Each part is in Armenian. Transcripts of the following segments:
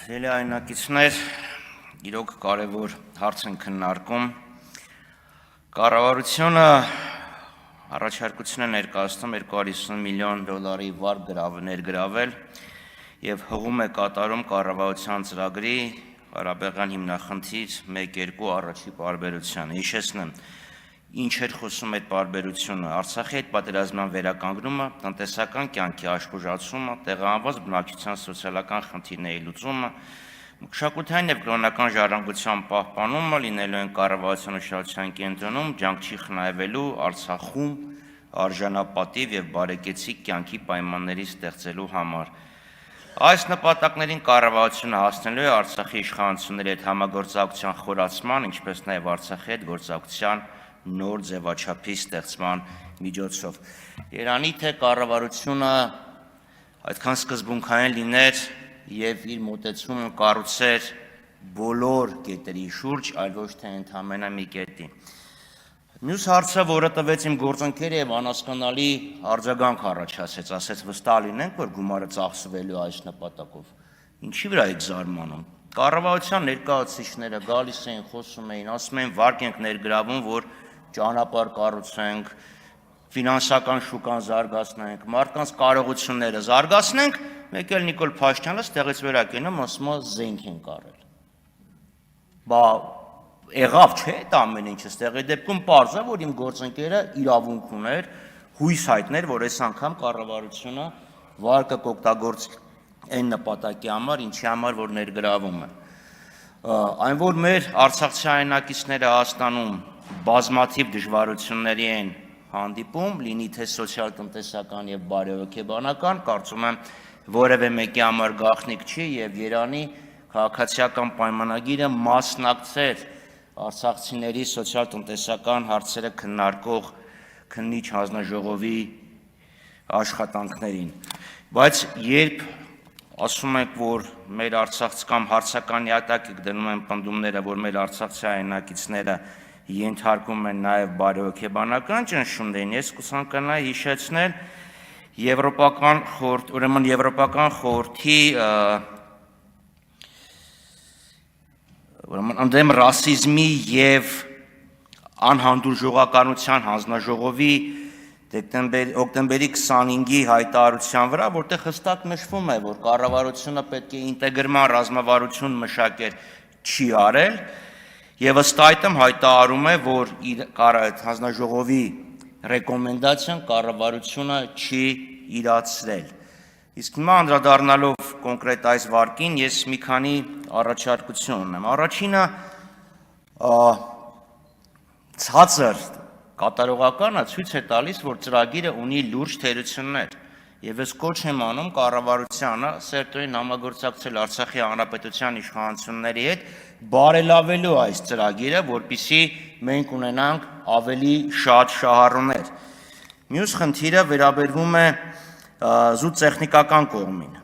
Սիրելի այնակիցներ, իրոք կարևոր հարց են քննարկում։ Կառավարությունը առաջարկություն է ներկայացնում $250 միլիոն վարկ ներգրավել եւ հղում է կատարում կառավարության ծրագրի Ղարաբաղյան հիմնախնդիր 1-2 առաջի պարբերությանը։ Հիշեցնեմ, ինչ էր խոսում այդ պարբերությունը, Արցախի հետ պատերազմյան վերականգնումը, տնտեսական կյանքի աշխուժացումը, տեղահանված բնակչության սոցիալական խնդիրների լուծումը, մշակութային եւ կրոնական ժառանգության պահպանումը լինելու են կառավարության ուշադրության կենտրոնում, ջանք չի խնայվելու Արցախում արժանապատիվ եւ բարեկեցիկ կյանքի պայմանների ստեղծելու համար։ Այս նպատակներին կառավարությունը հասնելու է Արցախի իշխանությունների հետ համագործակցության խորացման, ինչպես նաեւ Արցախի հետ գործակցության նոր ձևաչափի ստեղծման միջոցով։ Երանի թե կառավարությունը այդքան սկզբունքային լիներ եւ իր մոտեցումը կառուցեր բոլոր կետերի շուրջ, այլ ոչ թե ընդհանրապես մի կետի։ Մյուս հարցը, որը տվեց իմ գործընկերը եւ անհասկանալի արձագանք առաջացրեց, ասեց վստահ լինենք, որ գումարը ծախսվելու այս նպատակով։ Ինչի վրա եք զարմանում։ Կառավարության ներկայացուցիչները գալիս էին, խոսում էին, ասում էին վարկ ենք ներգրավում, որ ճանապարհ կառուցենք, ֆինանսական շուկան զարգացնենք, մարդկանց կարողությունները զարգացնենք, մեկ էլ Նիկոլ Փաշինյանը ստեղից վերակենում ասում է զենք են կարել։ Բա եղավ չէ՞ այդ ամեն ինչը, ստեղի դեպքում պարզ է, որ իմ գործընկերը իրավունք ուներ, հույս հայտներ, որ այս անգամ կառավարությունը վարկը կօգտագործի այն նպատակի համար, ինչի համար որ ներգրավում է։ Այն որ մեր արցախցի հայրենակիցները Հայաստանում բազմաթիվ դժվարությունների են հանդիպում, լինի թե սոցիալ-տնտեսական եւ բարեհոգեբանական, կարծում եմ որևէ մեկի համար գաղտնիք չի եւ Երանի քաղաքացիական պայմանագիրը մասնակցեր արցախցիների սոցիալ-տնտեսական հարցերը քննարկող քննիչ հանձնաժողովի աշխատանքներին։ Բայց երբ ասում եք, որ մեր արցախցի կամ հարցական նյատակ եք դնում են պնդումները, որ մեր արցախցի հայրենակիցները ենթարկում են նաև բարեհոգեբանական ճնշումներին, ես կցանկանայի հիշեցնել Եվրոպական խորհրդի ընդդեմ ռասիզմի եւ անհանդուրժողականության հանձնաժողովի օկտեմբերի 25-ի հայտարարության վրա, որտեղ հստակ նշվում է, որ կառավարությունը պետք է ինտեգրման ռազմավարություն մշակեր, չի արել, եւ ըստ այդմ հայտարարում է, որ հանձնաժողովի ռեկոմենդացիան կառավարությունը չի իրացրել։ Իսկ հիմա անդրադառնալով կոնկրետ այս վարկին, ես մի քանի առաջարկություն ունեմ։ Առաջինը ցածր կատարողականը ցույց է տալիս, որ ծրագիրը ունի լուրջ թերություններ, եւ ես կոչ եմ անում կառավարությանը սերտորեն համագործակցել Արցախի հանրապետության իշխանությունների հետ բարելավելու այս ծրագիրը, որպեսզի մենք ունենանք ավելի շատ շահառուներ։ Մյուս խնդիրը վերաբերվում է զուտ տեխնիկական կողմին։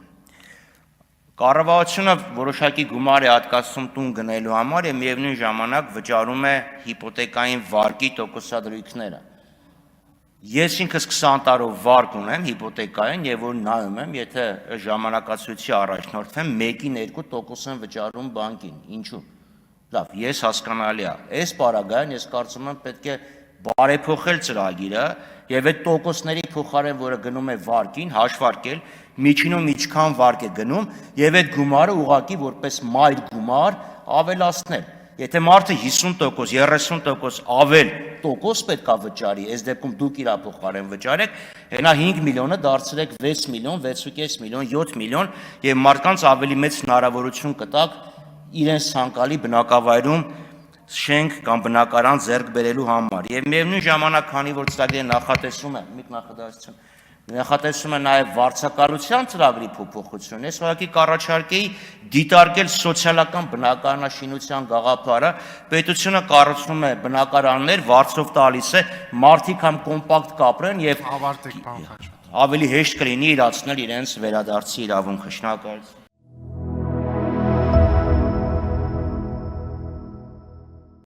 Կառավարությունը որոշակի գումար է հատկացնում տուն գնելու համար եւ միևնույն ժամանակ վճարում է հիպոթեկային վարկի տոկոսադրույքները։ Ես ինքս 20 տարով վարկ ունեմ հիպոթեկային եւ որ նայում եմ, եթե ժամանակացույցի առաջնորդվեմ 1-2% են վճարում բանկին։ Ինչու՞։ Լավ, ես հասկանալի է։ Այս պարագայում ես կարծում եմ պետք է բարեփոխել ծրագիրը եւ այդ տոկոսների փոխարեն, որը գնում է վարկին, հաշվարկել, միջինում ինչքան վարկ է գնում եւ այդ գումարը ուղղակի որպես մայր գումար ավելացնել։ Եթե մարդը 50%, 30% ավել տոկոս պետք է վճարի, այս դեպքում դուք իր փոխարեն վճարեք, հենա 5 միլիոնը դարձրեք 6 միլիոն, 6.5 միլիոն, 7 միլիոն եւ մարդկանց ավելի մեծ հնարավորություն կտակ իրենց ցանկալի բնակավայրում շենք կամ բնակարան ձեռք բերելու համար։ Եվ միևնույն ժամանակ, քանի որ ծրագիրը նախատեսում է նաև վարձակալության ծրագրի փոփոխություն, ես ուղղակի կառաջարկեի դիտարկել սոցիալական բնակարանաշինության գաղափարը, պետությունը կառուցում է բնակարաններ, վարձով տալիս է, մարդիկ համ կոմպակտ կապրեն եւ ավելի հեշտ կլինի իրացնել իրենց վերադարձի իրավունքը։ Շնորհակալություն։